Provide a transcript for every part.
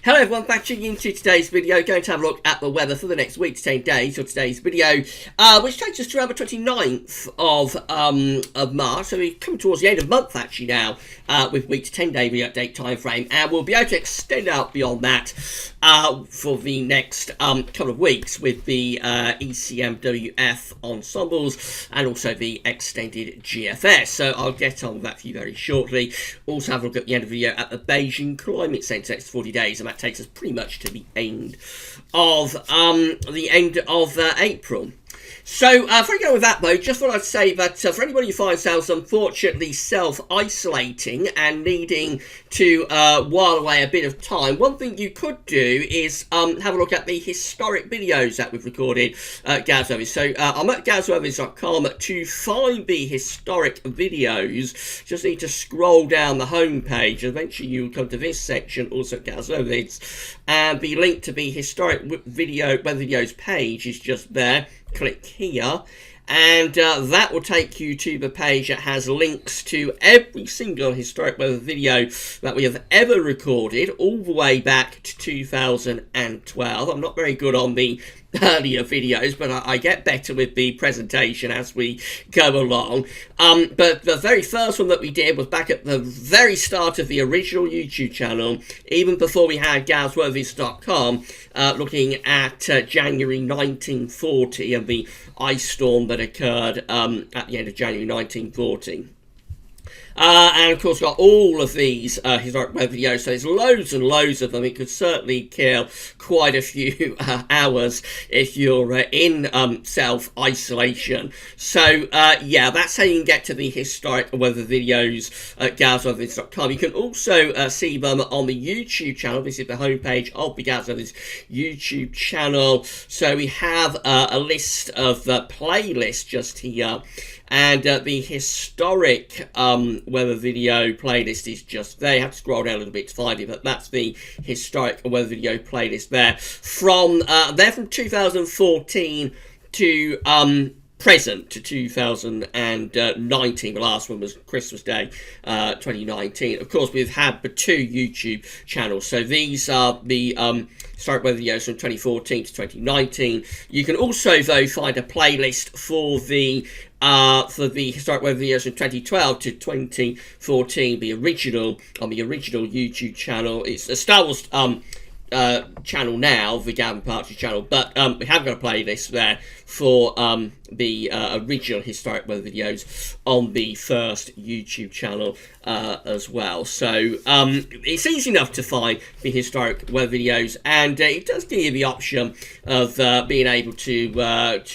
Hello everyone, back tuning into today's video. Going to have a look at the weather for the next week to 10 days for today's video, which takes us to around the 29th of March. So we're coming towards the end of the month actually now, with week to 10 day update time frame, and we'll be able to extend out beyond that for the next couple of weeks with the ECMWF ensembles and also the extended GFS. So I'll get on with that for you very shortly. Also have a look at the end of the video at the Beijing Climate Centre. It's 40 days, and that takes us pretty much to the end of April. So, before we go with that though, just thought I'd say that for anybody who finds themselves unfortunately self-isolating and needing to while away a bit of time, one thing you could do is have a look at the historic videos that we've recorded at GavsWeathers. So, I'm at GavsWeathers.com to find the historic videos. Just need to scroll down the home page, and eventually you'll come to this section, also at GavsWeathers, and the link to the historic videos page is just there. Click here, and that will take you to the page that has links to every single historic weather video that we have ever recorded, all the way back to 2012. I'm not very good on the earlier videos, but I get better with the presentation as we go along. But the very first one that we did was back at the very start of the original YouTube channel, even before we had GavsWeathers.com, looking at January 1940 and the ice storm that occurred at the end of January 1940. And of course, got all of these historic weather videos, so there's loads and loads of them. It could certainly kill quite a few hours if you're in self-isolation. So, yeah, that's how you can get to the historic weather videos at GavsWeathers.com. You can also see them on the YouTube channel. This is the homepage of the GavsWeathers YouTube channel. So we have a list of playlists just here. And the historic weather video playlist is just there. You have to scroll down a little bit to find it, but that's the historic weather video playlist there. They're from 2014 to present to 2019. The last one was Christmas Day 2019. Of course, we've had the two YouTube channels. So these are the historic weather videos from 2014 to 2019. You can also, though, find a playlist for the historic weather videos from 2012 to 2014, the original on the original YouTube channel. It's a Star Wars channel now, the Gavin Partridge channel, but we have got a playlist there for the original historic weather videos on the first YouTube channel as well. So it's easy enough to find the historic weather videos, and it does give you the option of being able to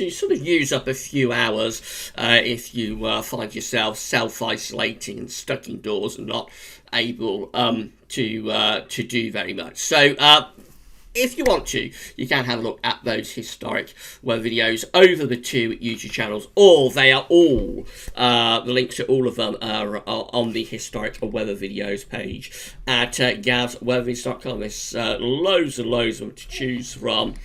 sort of use up a few hours if you find yourself self-isolating and stuck indoors and not able to do very much. So if you want to, you can have a look at those historic weather videos over the two YouTube channels, or they are all, the links to all of them are on the historic weather videos page at GavsWeathers.com. There's loads and loads of them to choose from.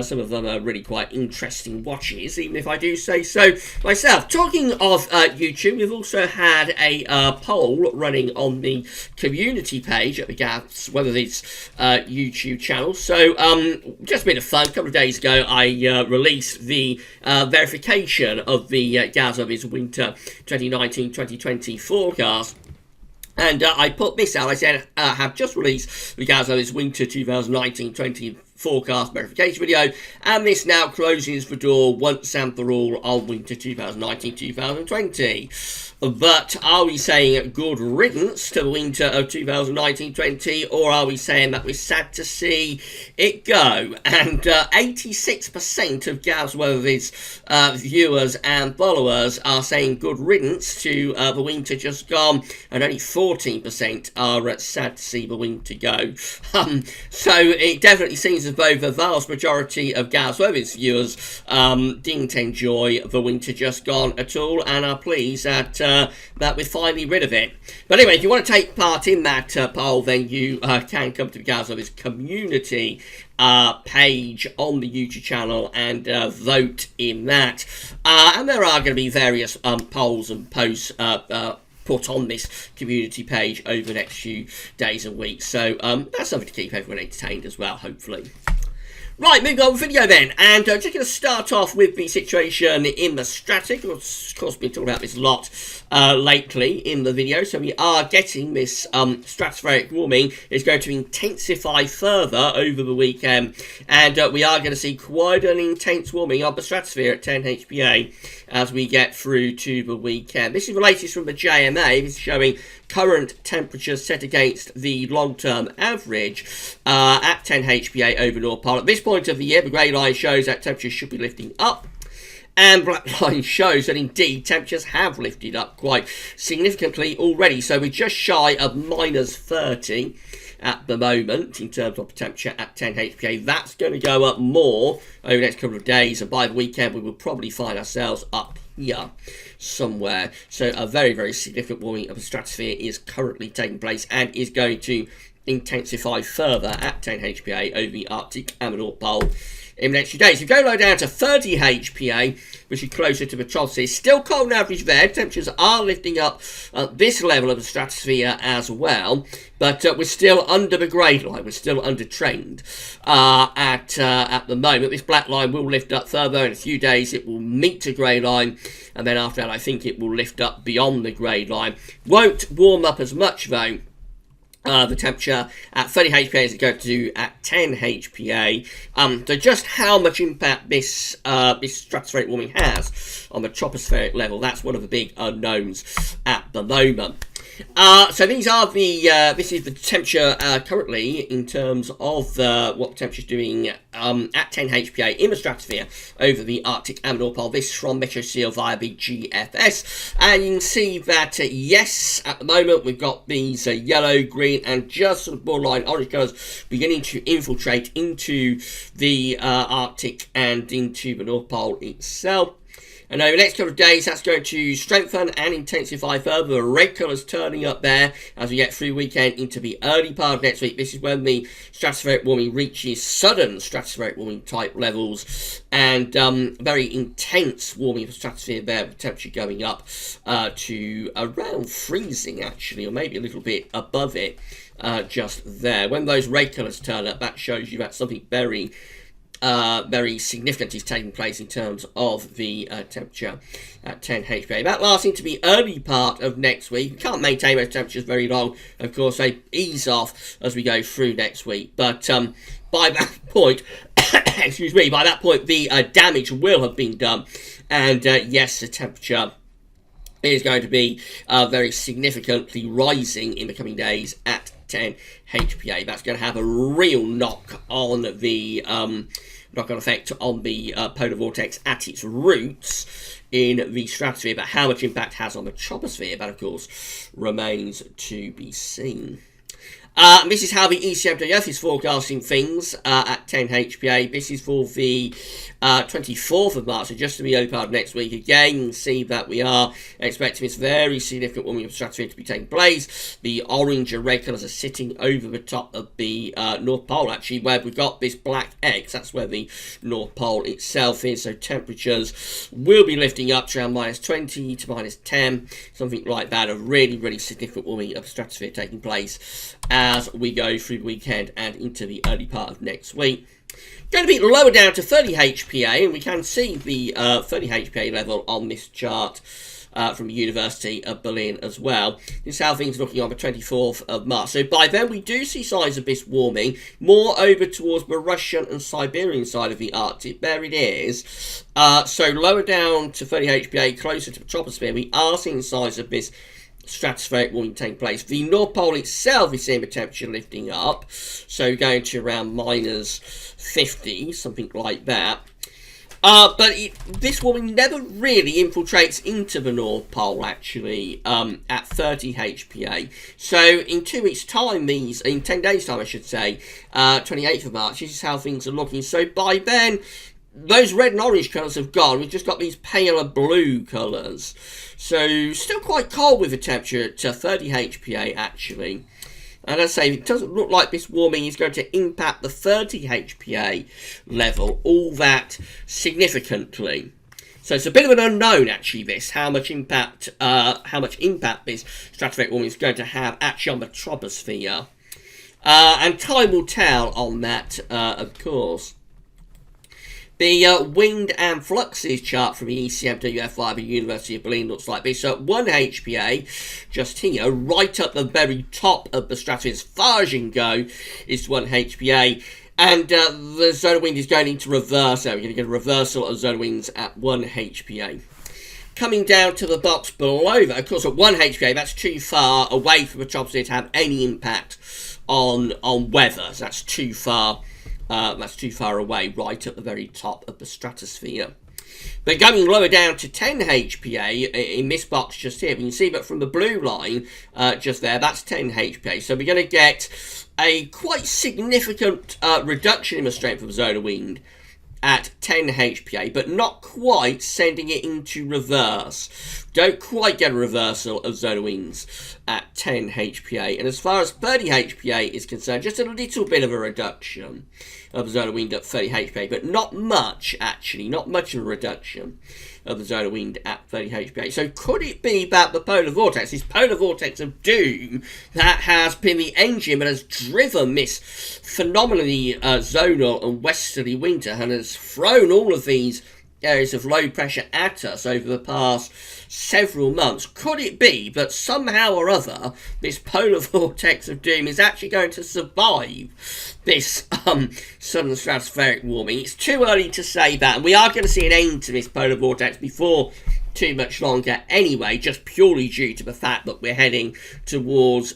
Some of them are really quite interesting watches, even if I do say so myself. Talking of YouTube, we've also had a poll running on the community page at the GavsWeathers YouTube channel. So, just a bit of fun. A couple of days ago, I released the verification of the GavsWeathers Winter 2019-2020 forecast. And I put this out. I said, I have just released the GavsWeathers Winter 2019-20 forecast verification video, and this now closes the door once and for all on winter 2019-2020. But are we saying good riddance to the winter of 2019-20, or are we saying that we're sad to see it go? And 86% of GavsWeathers viewers and followers are saying good riddance to the winter just gone, and only 14% are sad to see the winter go. So it definitely seems as though the vast majority of GavsWeathers viewers didn't enjoy the winter just gone at all, and are pleased that we're finally rid of it. But anyway, if you want to take part in that poll, then you can come to the GavsWeathers community page on the YouTube channel and vote in that. And there are going to be various polls and posts put on this community page over the next few days and weeks. So that's something to keep everyone entertained as well, hopefully. Right, moving on with video then, and just going to start off with the situation in the Stratic. Of course, we've been talking about this a lot lately in the video, so we are getting this stratospheric warming is going to intensify further over the weekend, and we are going to see quite an intense warming of the stratosphere at 10 HPA as we get through to the weekend. This is the latest from the JMA. This is showing current temperatures set against the long-term average at 10 HPA over North Pole. At this point of the year, the grey line shows that temperatures should be lifting up, and black line shows that indeed temperatures have lifted up quite significantly already. So we're just shy of minus 30 at the moment in terms of temperature at 10 HPA. That's going to go up more over the next couple of days, and by the weekend we will probably find ourselves up here somewhere. So a very, very significant warming of the stratosphere is currently taking place and is going to intensify further at 10 HPA over the Arctic and the North Pole in the next few days. If you go low down to 30 HPA, which is closer to the troposphere, still cold and average there. Temperatures are lifting up at this level of the stratosphere as well, but we're still under the grey line. We're still under trend at the moment. This black line will lift up further. In a few days it will meet the grey line, and then after that I think it will lift up beyond the grey line. Won't warm up as much though. The temperature at 30 HPA as it goes to at 10 HPA. So just how much impact this stratospheric warming has on the tropospheric level, that's one of the big unknowns at the moment. So these are the this is the temperature currently in terms of what the temperature is doing at 10 HPA in the stratosphere over the Arctic and North Pole. This is from MeteoSeal via the GFS, and you can see that yes, at the moment we've got these yellow, green, and just sort of borderline orange colours beginning to infiltrate into the Arctic and into the North Pole itself. And over the next couple of days, that's going to strengthen and intensify further. The red colours turning up there as we get through the weekend into the early part of next week. This is when the stratospheric warming reaches sudden stratospheric warming type levels and very intense warming of the stratosphere there, with temperature going up to around freezing actually, or maybe a little bit above it just there. When those red colours turn up, that shows you that something very significant is taking place in terms of the temperature at 10 HPA. That lasting to the early part of next week. We can't maintain those temperatures very long. Of course, they ease off as we go through next week. But by that point, excuse me, by that point, the damage will have been done. And yes, the temperature is going to be very significantly rising in the coming days at 10 HPA. That's going to have a real knock on the knock-on effect on the polar vortex at its roots in the stratosphere, but how much impact it has on the troposphere, that of course remains to be seen. This is how the ECMWF is forecasting things at 10 HPA. This is for the 24th of March, so just to the early part of next week. Again, you can see that we are expecting this very significant warming of the stratosphere to be taking place. The orange and red colours are sitting over the top of the North Pole, actually, where we've got this black X. That's where the North Pole itself is, so temperatures will be lifting up to around minus 20 to minus 10, something like that. A really, really significant warming of the stratosphere taking place as we go through the weekend and into the early part of next week. Going to be lower down to 30 HPA, and we can see the 30 HPA level on this chart from the University of Berlin as well. This is how things are looking on the 24th of March. So by then we do see signs of this warming, more over towards the Russian and Siberian side of the Arctic. There it is. So lower down to 30 HPA, closer to the troposphere, we are seeing signs of this stratospheric warming taking place. The North Pole itself is seeing the temperature lifting up, so going to around minus 50, something like that. But this warming never really infiltrates into the North Pole, actually, at 30 HPA. So in 2 weeks' time, in 10 days' time, I should say, 28th of March, this is how things are looking. So by then, those red and orange colours have gone. We've just got these paler blue colours. So still quite cold with the temperature at 30 HPA, actually. And as I say, it doesn't look like this warming is going to impact the 30 HPA level all that significantly. So it's a bit of an unknown, actually, this, how much impact this stratospheric warming is going to have actually on the troposphere. And time will tell on that, of course. The wind and fluxes chart from the ECMWF via the University of Berlin looks like this. So 1 HPA, just here, right up the very top of the stratosphere, as far as you can go, is 1 HPA. And the zone of wind is going into reverse. So we're going to get a reversal of zone of winds at 1 HPA. Coming down to the box below that, of course, at 1 HPA, that's too far away from the troposphere to have any impact on weather. So that's too far. That's too far away, right at the very top of the stratosphere. But going lower down to 10 HPA, in this box just here, we can see that from the blue line just there, that's 10 HPA. So we're going to get a quite significant reduction in the strength of the zone of wind at 10 HPA, but not quite sending it into reverse. Don't quite get a reversal of zone of winds at 10 HPA. And as far as 30 HPA is concerned, just a little bit of a reduction of the zone of wind at 30 HPA, but not much, actually, not much of a reduction of the zone of wind at 30 HPA. So could it be that the polar vortex, this polar vortex of doom, that has been the engine that has driven this phenomenally zonal and westerly winter and has thrown all of these areas of low pressure at us over the past several months? Could it be that somehow or other this polar vortex of doom is actually going to survive this southern stratospheric warming? It's too early to say that, and we are going to see an end to this polar vortex before too much longer anyway, just purely due to the fact that we're heading towards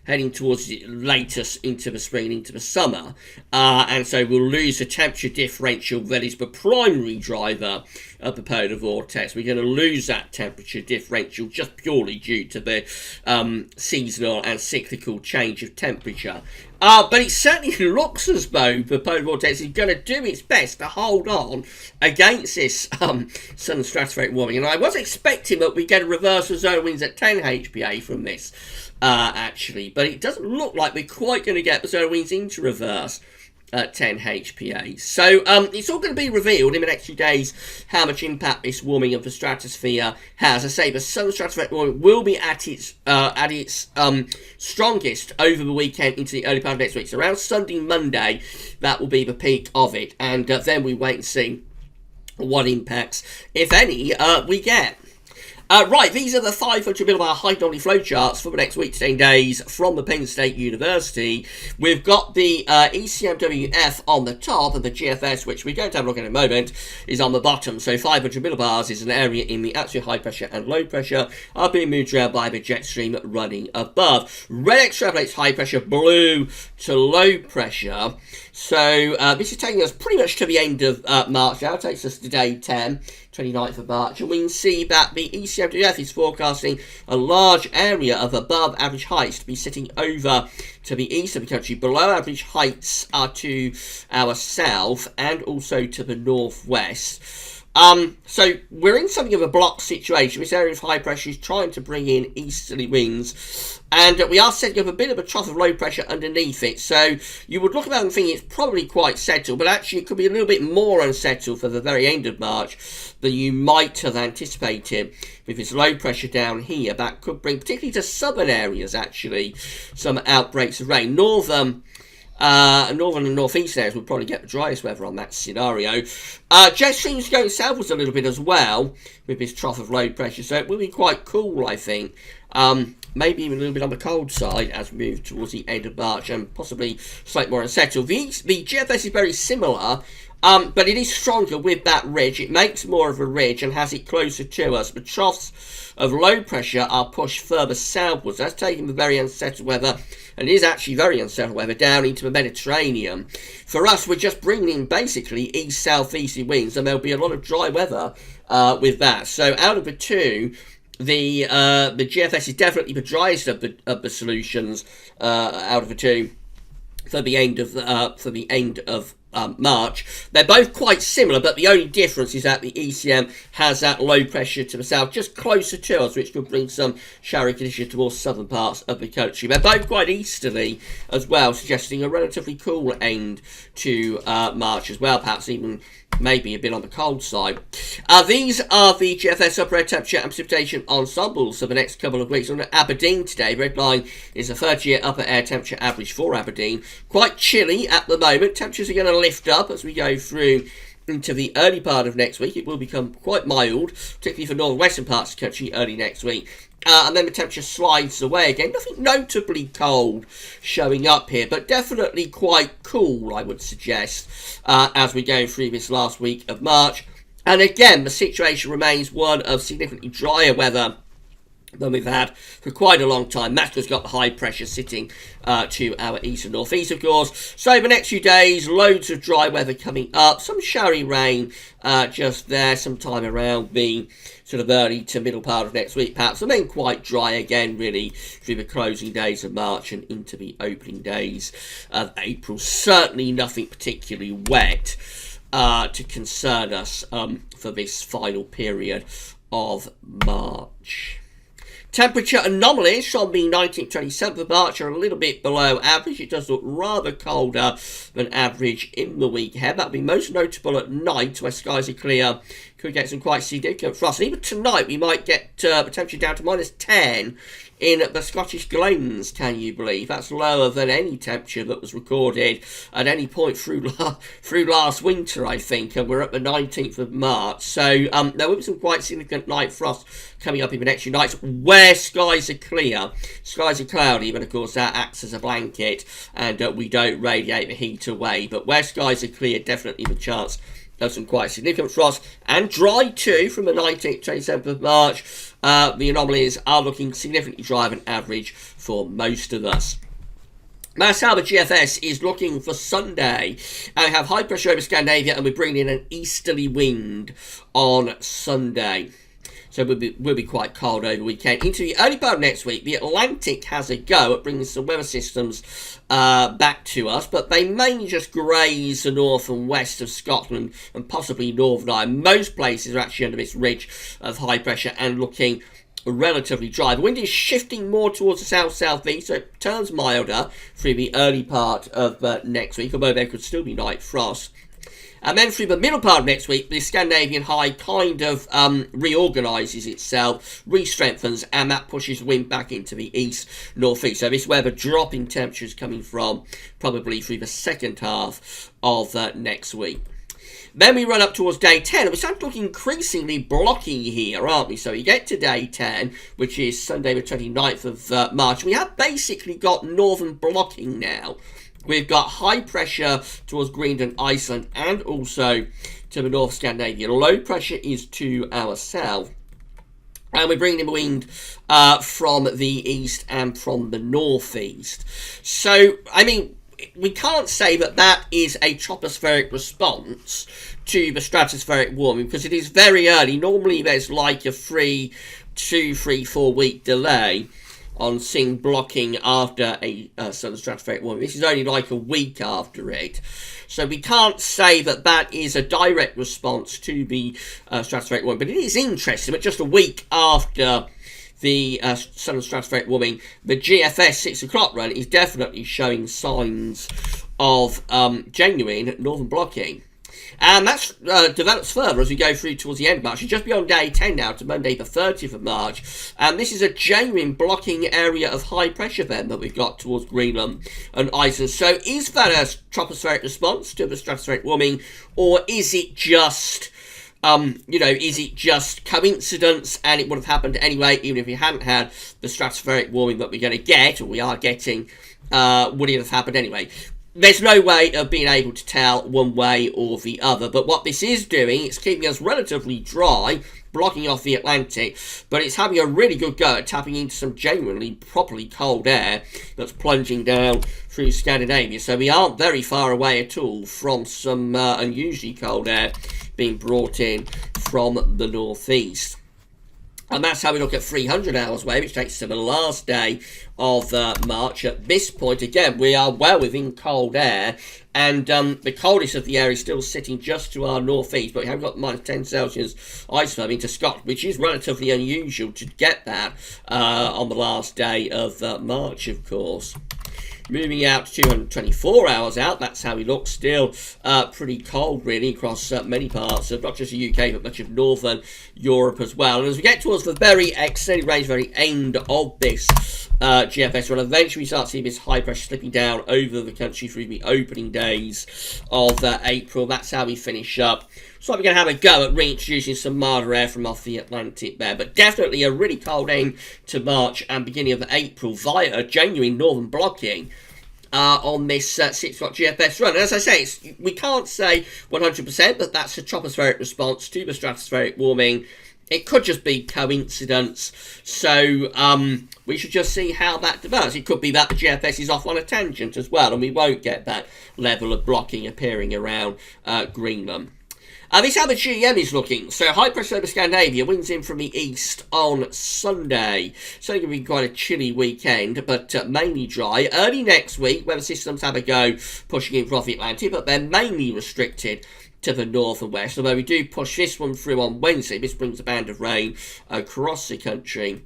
later into the spring and into the summer, and so we'll lose the temperature differential that is the primary driver of the polar vortex. We're going to lose that temperature differential just purely due to the seasonal and cyclical change of temperature. But it certainly looks as though the polar vortex is going to do its best to hold on against this southern stratospheric warming. And I was expecting that we get a reversal of zone winds at 10 HPA from this, actually. But it doesn't look like we're quite going to get the zone winds into reverse at 10 HPA. So it's all going to be revealed in the next few days how much impact this warming of the stratosphere has. I say the southern stratospheric warming will be at its strongest over the weekend into the early part of next week. So around Sunday, Monday, that will be the peak of it, and then we wait and see what impacts, if any, we get. Right, these are the 500 millibar high anomaly flow charts for the next week to 10 days from the Penn State University. We've got the ECMWF on the top, and the GFS, which we're going to have a look at in a moment, is on the bottom. So 500 millibars is an area in the atmosphere high pressure and low pressure are being moved around by the jet stream running above. Red extrapolates high pressure, blue to low pressure. So this is taking us pretty much to the end of March now. It takes us to day 10. 29th of March, and we can see that the ECMWF is forecasting a large area of above average heights to be sitting over to the east of the country. Below average heights are to our south and also to the northwest. So we're in something of a block situation. This area of high pressure is trying to bring in easterly winds, and we are setting up a bit of a trough of low pressure underneath it. So you would look at that and think it's probably quite settled, but actually it could be a little bit more unsettled for the very end of March than you might have anticipated with this low pressure down here. That could bring, particularly to southern areas, actually, some outbreaks of rain. Northern and northeast areas will probably get the driest weather on that scenario. Jet streams going southwards a little bit as well with this trough of low pressure, so it will be quite cool, I think. Maybe even a little bit on the cold side as we move towards the end of March, and possibly slightly more unsettled. The GFS is very similar, but it is stronger with that ridge. It makes more of a ridge and has it closer to us. The troughs of low pressure are pushed further southwards. That's taking the very unsettled weather, and it is actually very unsettled weather, down into the Mediterranean. For us, we're just bringing in basically east-southeasterly winds, and there'll be a lot of dry weather with that. So out of the two, the GFS is definitely the driest of the solutions out of the two for the end of March. They're both quite similar, but the only difference is that the ECM has that low pressure to the south, just closer to us, which could bring some showery conditions towards southern parts of the country. They're both quite easterly as well, suggesting a relatively cool end to March as well, perhaps even maybe a bit on the cold side. These are the GFS upper air temperature and precipitation ensembles for the next couple of weeks. On Aberdeen today, red line is a 30-year upper air temperature average for Aberdeen. Quite chilly at the moment. Temperatures are going to lift up as we go through into the early part of next week. It will become quite mild, particularly for northwestern parts of the country early next week. And then the temperature slides away again. Nothing notably cold showing up here, but definitely quite cool, I would suggest, as we go through this last week of March. And again, the situation remains one of significantly drier weather than we've had for quite a long time. That's just got the high pressure sitting to our east and northeast, of course. So the next few days, loads of dry weather coming up. Some showery rain just there sometime around the sort of early to middle part of next week, perhaps. And then quite dry again, really, through the closing days of March and into the opening days of April. Certainly nothing particularly wet to concern us for this final period of March. Temperature anomalies on the 19th, 27th of March are a little bit below average. It does look rather colder than average in the week ahead. That'll be most notable at night, where skies are clear. Could get some quite significant frost. And even tonight, we might get the temperature down to -10 in the Scottish Glens, can you believe? That's lower than any temperature that was recorded at any point through last winter, I think, and we're at the 19th of March. So there will be some quite significant night frost coming up in the next few nights, where skies are clear. Skies are cloudy, but of course that acts as a blanket, and we don't radiate the heat away. But where skies are clear, definitely the chance of some quite significant frost, and dry too from the 19th, 27th of March. The anomalies are looking significantly drier than average for most of us. That's how the GFS is looking for Sunday. We have high pressure over Scandinavia, and we're bringing in an easterly wind on Sunday. So we'll be quite cold over the weekend. Into the early part of next week, the Atlantic has a go at bringing some weather systems back to us, but they mainly just graze the north and west of Scotland and possibly Northern Ireland. Most places are actually under this ridge of high pressure and looking relatively dry. The wind is shifting more towards the south-southeast, so it turns milder through the early part of next week, although there could still be night frost. And then through the middle part of next week, the Scandinavian high kind of reorganises itself, re-strengthens, and that pushes wind back into the east, northeast. So this is where the drop in temperature is coming from, probably through the second half of next week. Then we run up towards day 10, and we start looking increasingly blocky here, aren't we? So we get to day 10, which is Sunday the 29th of March. We have basically got northern blocking now. We've got high pressure towards Greenland, Iceland, and also to the North Scandinavia. Low pressure is to our south. And we're bringing in wind from the east and from the northeast. So, I mean, we can't say that that is a tropospheric response to the stratospheric warming, because it is very early. Normally there's like a 4 week delay on seeing blocking after a southern stratospheric warming. This is only like a week after it. So we can't say that that is a direct response to the stratospheric warming. But it is interesting, but just a week after the southern stratospheric warming, the GFS 6 o'clock run is definitely showing signs of genuine northern blocking. And that develops further as we go through towards the end of March. It's just beyond day 10 now to Monday the 30th of March. And this is a genuine blocking area of high pressure then that we've got towards Greenland and Iceland. So is that a tropospheric response to the stratospheric warming, or is it just is it just coincidence and it would have happened anyway, even if we hadn't had the stratospheric warming that we're going to get, or we are getting, would it have happened anyway? There's no way of being able to tell one way or the other, but what this is doing, it's keeping us relatively dry, blocking off the Atlantic, but it's having a really good go at tapping into some genuinely properly cold air that's plunging down through Scandinavia. So we aren't very far away at all from some unusually cold air being brought in from the northeast. And that's how we look at 300 hours wave, which takes us to the last day of March. At this point, again, we are well within cold air, and the coldest of the air is still sitting just to our northeast, but we have got -10 Celsius ice firm into Scotland, which is relatively unusual to get that on the last day of March, of course. moving out to 224 hours out. That's how we look. Still pretty cold, really, across many parts of not just the UK, but much of northern Europe as well. And as we get towards the very extended range, very end of this GFS run, eventually we start seeing this high pressure slipping down over the country through the opening days of April. That's how we finish up. So we're going to have a go at reintroducing some milder air from off the Atlantic there. But definitely a really cold end to March and beginning of April via a genuine northern blocking on this 6 o'clock GFS run. And as I say, we can't say 100% that that's a tropospheric response to the stratospheric warming. It could just be coincidence. So we should just see how that develops. It could be that the GFS is off on a tangent as well, and we won't get that level of blocking appearing around Greenland. This is how the GEM is looking. So high pressure over Scandinavia, winds in from the east on Sunday. It's only going to be quite a chilly weekend, but mainly dry. Early next week, weather systems have a go pushing in from the Atlantic, but they're mainly restricted to the north and west. Although we do push this one through on Wednesday, this brings a band of rain across the country.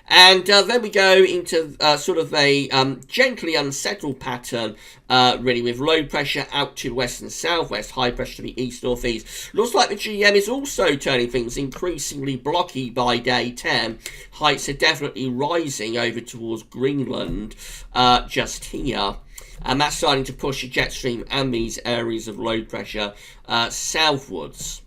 And then we go into sort of a gently unsettled pattern, really, with low pressure out to the west and southwest, high pressure to the east-northeast. Looks like the GM is also turning things increasingly blocky by day 10. Heights are definitely rising over towards Greenland just here. And that's starting to push the jet stream and these areas of low pressure southwards.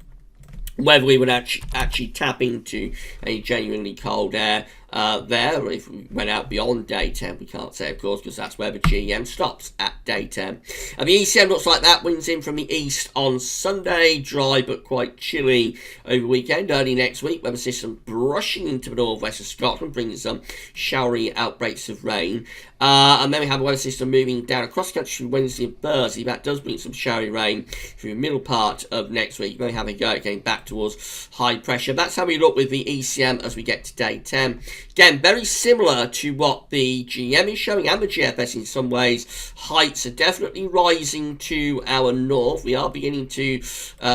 Whether we would actually tap into any genuinely cold air there, or if we went out beyond day 10, we can't say, of course, because that's where the GEM stops, at day 10. And the ECM looks like that, winds in from the east on Sunday, dry but quite chilly over the weekend. Early next week, weather system brushing into the northwest of Scotland, bringing some showery outbreaks of rain. And then we have a weather system moving down across the country Wednesday and Thursday. That does bring some showery rain through the middle part of next week. Then we have a go at getting back towards high pressure. That's how we look with the ECM as we get to day 10. Again, very similar to what the GM is showing and the GFS in some ways. Heights are definitely rising to our north. We are beginning to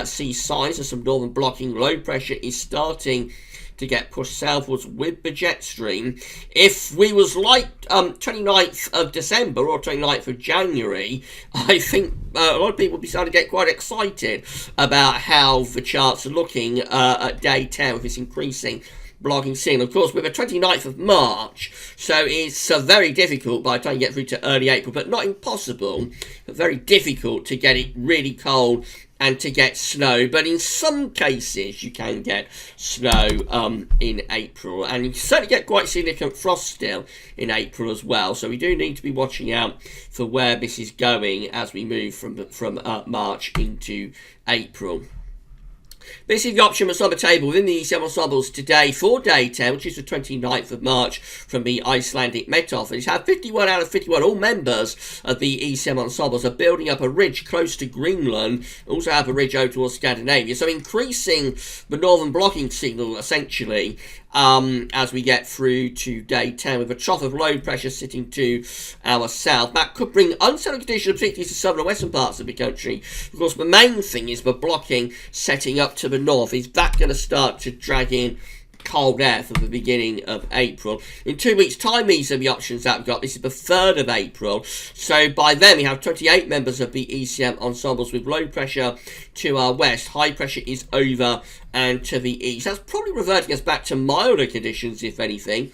see signs of some northern blocking. Low pressure is starting to get pushed southwards with the jet stream. If we was like 29th of December or 29th of January, I think a lot of people would be starting to get quite excited about how the charts are looking at day 10 with this increasing blocking signal. Of course, we're the 29th of March, so it's very difficult by the time you get through to early April, but not impossible, but very difficult to get it really cold and to get snow. But in some cases, you can get snow in April, and you certainly get quite significant frost still in April as well. So we do need to be watching out for where this is going as we move from March into April. This is the option that's on the table within the ECM ensembles today for day 10, which is the 29th of March from the Icelandic Met Office. Have 51 out of 51, all members of the ECM ensembles are building up a ridge close to Greenland, also have a ridge over towards Scandinavia, so increasing the northern blocking signal essentially as we get through to day 10, with a trough of low pressure sitting to our south. That could bring unsettled conditions, particularly to southern and western parts of the country. Of course, the main thing is the blocking setting up to the north. Is that going to start to drag in cold air from the beginning of April? In 2 weeks' time, these are the options that we've got. This is the 3rd of April. So by then, we have 28 members of the ECM ensembles with low pressure to our west. High pressure is over and to the east. That's probably reverting us back to milder conditions, if anything,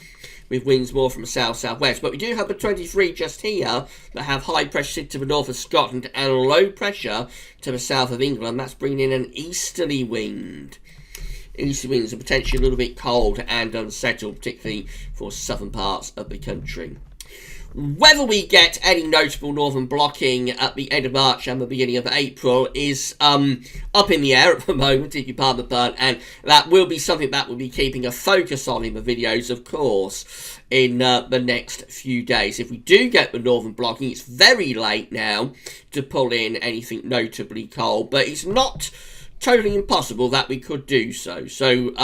with winds more from south-southwest. But we do have the 23 just here that have high pressure to the north of Scotland and low pressure to the south of England. That's bringing in an easterly wind. Easterly winds are potentially a little bit cold and unsettled, particularly for southern parts of the country. Whether we get any notable northern blocking at the end of March and the beginning of April is up in the air at the moment, if you pardon the pun, and that will be something that we'll be keeping a focus on in the videos, of course, in the next few days. If we do get the northern blocking, it's very late now to pull in anything notably cold, but it's not totally impossible that we could do so. So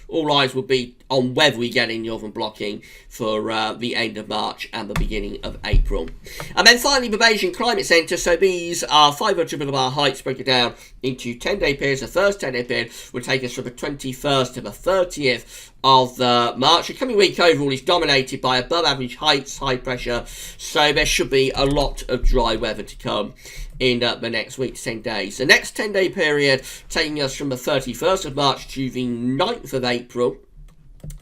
all eyes will be on whether we get any northern blocking for the end of March and the beginning of April. And then finally, the Beijing Climate Centre. So these are 500 millibars heights broken down into 10-day periods. The first 10-day period will take us from the 21st to the 30th of March. The coming week overall is dominated by above average heights, high pressure, so there should be a lot of dry weather to come in the next week to 10 days. The next 10-day period taking us from the 31st of March to the 9th of April.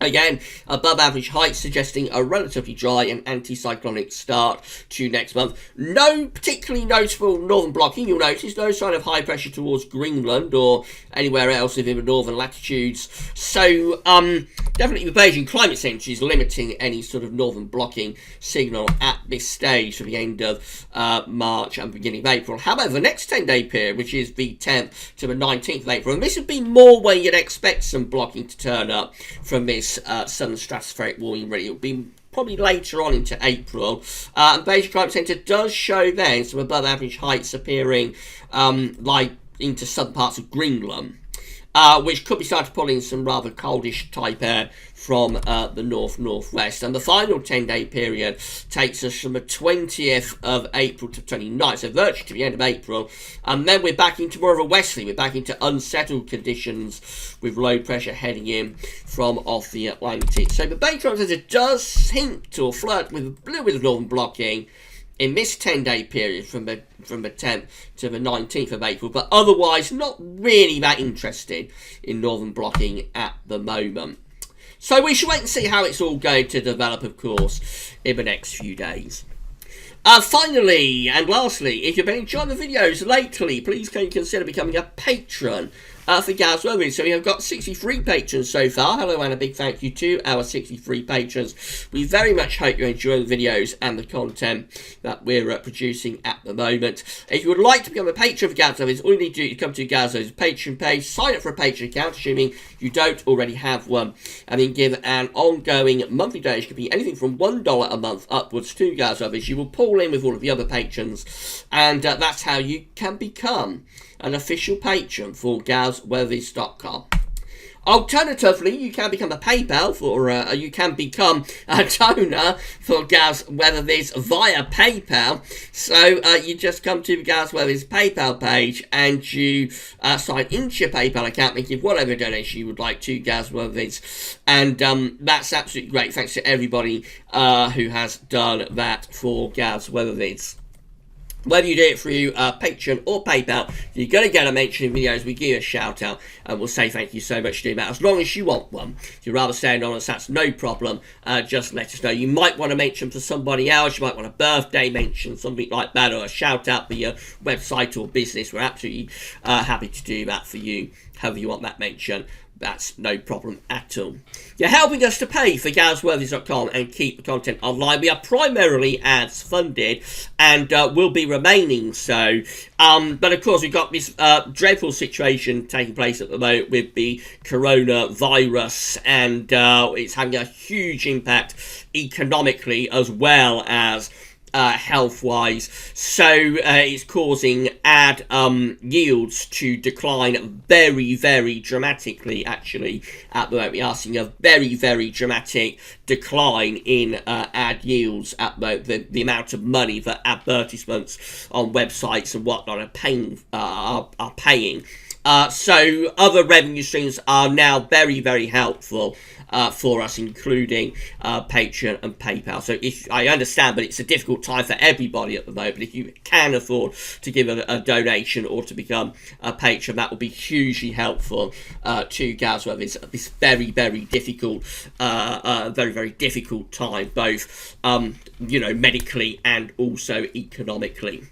Again, above average heights, suggesting a relatively dry and anticyclonic start to next month. No particularly notable northern blocking, you'll notice. No sign of high pressure towards Greenland or anywhere else within the northern latitudes. So, definitely the Beijing Climate Centre is limiting any sort of northern blocking signal at this stage for the end of March and beginning of April. However, the next 10-day period, which is the 10th to the 19th of April, and this would be more where you'd expect some blocking to turn up from this southern stratospheric warming. Really, it'll be probably later on into April. And Beijing Climate Centre does show then some above average heights appearing like into southern parts of Greenland, which could be starting to pull in some rather coldish type air from the northwest. And the final 10-day period takes us from the 20th of April to 29th, so virtually to the end of April. And then we're back into more of a westerly, we're back into unsettled conditions with low pressure heading in from off the Atlantic. So the Beijing Climate Centre does hint or flirt with a little bit of northern blocking in this 10-day period from the 10th to the 19th of April, but otherwise not really that interested in northern blocking at the moment. So we should wait and see how it's all going to develop, of course, in the next few days. Finally, and lastly, if you've been enjoying the videos lately, please can you consider becoming a patron for Gaz Weathering. So we have got 63 patrons so far. Hello and a big thank you to our 63 patrons. We very much hope you're enjoying the videos and the content that we're producing at the moment. If you would like to become a patron for Gaz Weathering, all you need to do is come to Gaz Weathering's Patreon page, sign up for a Patreon account, assuming you don't already have one, and then give an ongoing monthly donation. Could be anything from $1 a month upwards to Gaz Weathering. You will pull in with all of the other patrons, and that's how you can become an official patron for GazWeathers.com. Alternatively, you can become a PayPal for, you can become a donor for Gaz Weathers via PayPal. So you just come to Gaz Weathers PayPal page and you sign into your PayPal account and give whatever donation you would like to Gaz Weathers. And that's absolutely great. Thanks to everybody who has done that for Gaz Weathers. Whether you do it through Patreon or PayPal, you're going to get a mention in videos. We give you a shout out and we'll say thank you so much for doing that. As long as you want one. If you'd rather stay anonymous, that's no problem. Just let us know. You might want to mention for somebody else. You might want a birthday mention, something like that, or a shout out for your website or business. We're absolutely happy to do that for you, however you want that mention. That's no problem at all. You're helping us to pay for GazWeathers.com and keep the content online. We are primarily ads funded and will be remaining so. But of course, we've got this dreadful situation taking place at the moment with the coronavirus, and it's having a huge impact economically as well as health-wise, so it's causing ad yields to decline very, very dramatically. Actually, at the moment, we are seeing a very, very dramatic decline in ad yields at the amount of money that advertisements on websites and whatnot are paying. So other revenue streams are now very, very helpful for us, including Patreon and PayPal. So I understand, but it's a difficult time for everybody at the moment. But if you can afford to give a donation or to become a patron, that will be hugely helpful to Gaz Weathers at this very, very difficult, very, very difficult time, both medically and also economically.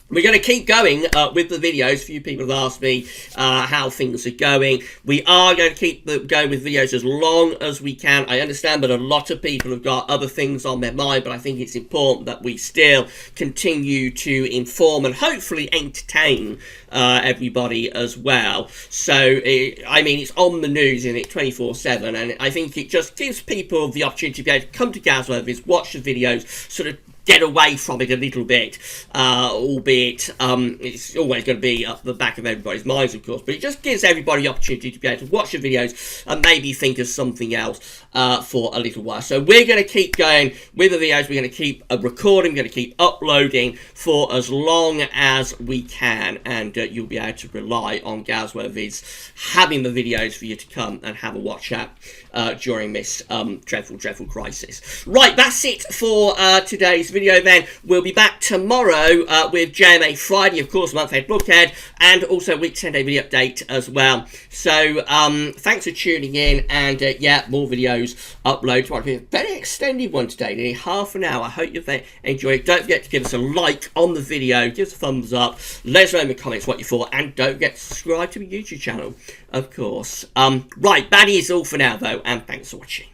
We're going to keep going with the videos. A few people have asked me how things are going. We are going to keep going with videos as long as we can. I understand that a lot of people have got other things on their mind, but I think it's important that we still continue to inform and hopefully entertain everybody as well. So, it's on the news, isn't it, 24/7, and I think it just gives people the opportunity to be able to come to Gaz Weathers, watch the videos, sort of get away from it a little bit, albeit it's always going to be at the back of everybody's minds, of course, but it just gives everybody the opportunity to be able to watch the videos and maybe think of something else for a little while. So we're going to keep going with the videos. We're going to keep recording, we're going to keep uploading for as long as we can, and you'll be able to rely on Galsworth Vids having the videos for you to come and have a watch at during this dreadful crisis. Right, that's it for today's video then. We'll be back tomorrow with JMA Friday, of course, month-end bookhead, and also week 10-day video update as well. So thanks for tuning in, and yeah, more videos upload tomorrow. It's a very extended one today, nearly half an hour. I hope you've enjoyed it. Don't forget to give us a like on the video, give us a thumbs up, let us know in the comments what you thought, and don't forget to subscribe to the YouTube channel, of course. Right, that is all for now though, and thanks for watching.